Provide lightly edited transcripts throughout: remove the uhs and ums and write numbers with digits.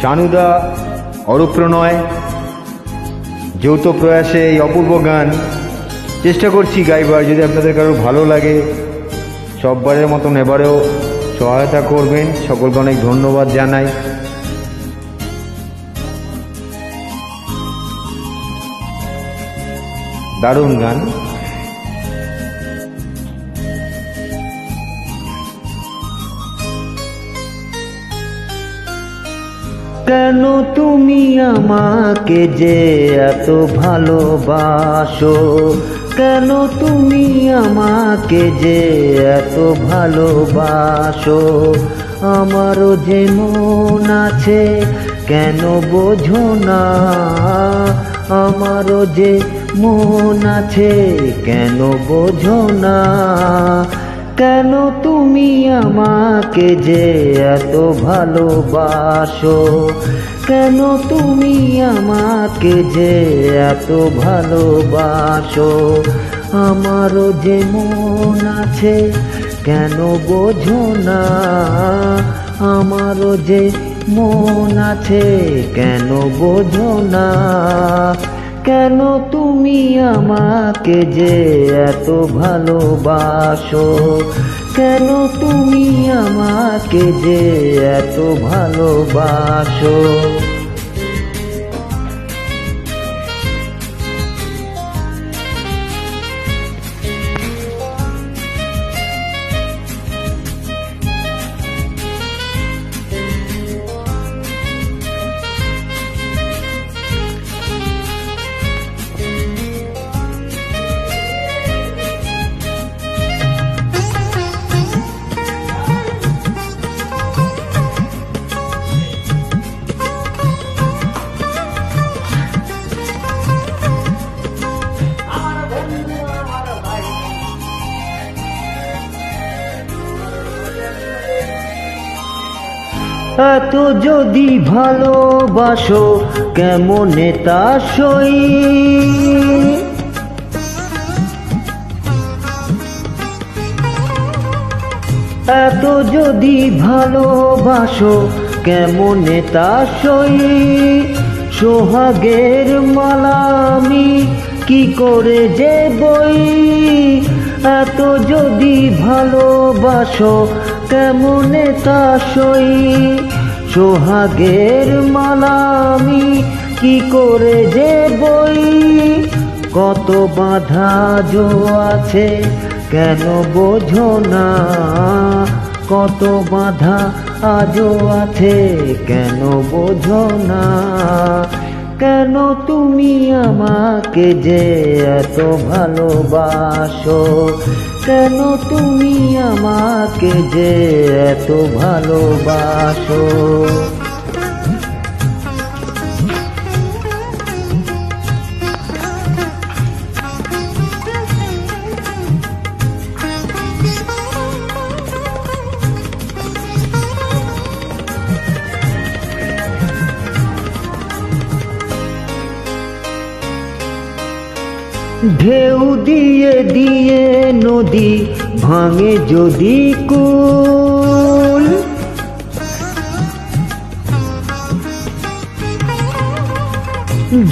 শানুদা, অরূপ প্রণয় যৌথ প্রয়াসে এই অপূর্ব গান চেষ্টা করছি গাইবার। যদি আপনাদের কারো ভালো লাগে সববারের মতন এবারেও সহায়তা করবেন। সকলকে অনেক ধন্যবাদ জানাই। দারুণ গান। কেন তুমি আমাকে যে এত ভালোবাসো, কেন তুমি আমাকে যে এত ভালোবাসো, আমারও যে মন আছে কেন বোঝো না, আমারও যে মন আছে কেন বোঝো না, কেন তুমি আমাকে যে এত ভালোবাসো, কেন তুমি আমাকে যে এত ভালোবাসো, আমারও যে মন আছে কেন বোঝো না, আমারও যে মন আছে কেন বোঝো না, কেন তুমি আমাকে যে এত ভালোবাসো, কেন তুমি আমাকে যে এত ভালোবাসো। এত যদি ভালোবাসো কেমনে তা সই, এত যদি ভালোবাসো কেমনে তা সই, সোহাগের মালা আমি কি করে যে বই, এত যদি ভালোবাসো কেমনে তা সই, সোহাগের মালা আমি কি করে যে বই, কত বাধা জো আছে কেন বোঝো না, কত বাধা আজও আছে কেন বোঝো না, কেন তুমি আমাকে যে এত ভালোবাসো, কেন তুমি আমাকে যে এত ভালোবাসো। ঢেউ দিয়ে দিয়ে নদী ভাঙে যদি কুল,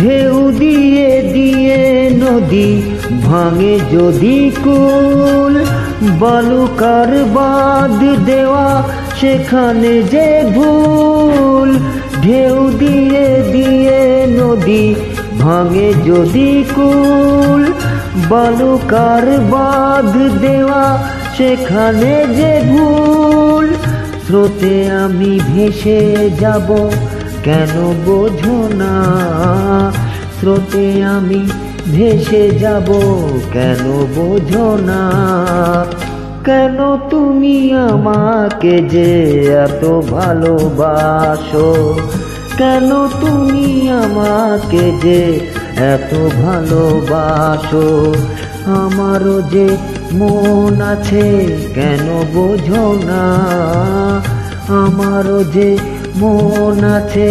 ঢেউ দিয়ে দিয়ে নদী ভাঙে যদি কুল, বালুকার বাঁধ দেওয়া সেখানে যে ভুল, ঢেউ দিয়ে দিয়ে নদী ভাঙে যদি কুল, বালুকার বাঁধ দেওয়া সেখানে যে ভুল, স্রোতে আমি ভেসে যাব কেন বোঝো না, স্রোতে আমি ভেসে যাব কেন বোঝো না, কেন তুমি আমাকে যে এত ভালোবাসো, কেন তুমি আমাকে যে এত ভালোবাসো, আমারও যে মন আছে কেন বোঝো না, আমারও যে মন আছে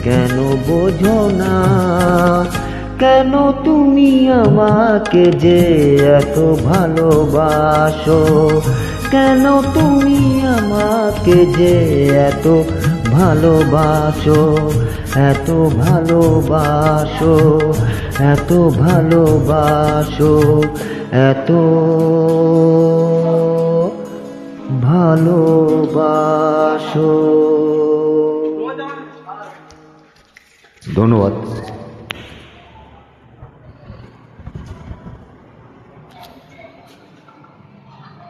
কেন বোঝো না, কেন তুমি আমাকে যে এত ভালোবাসো, কেন তুমি আমাকে যে এত ভালোবাসো, এত ভালোবাসো, এত ভালোবাসো, এত ভালোবাসো। ধন্যবাদ।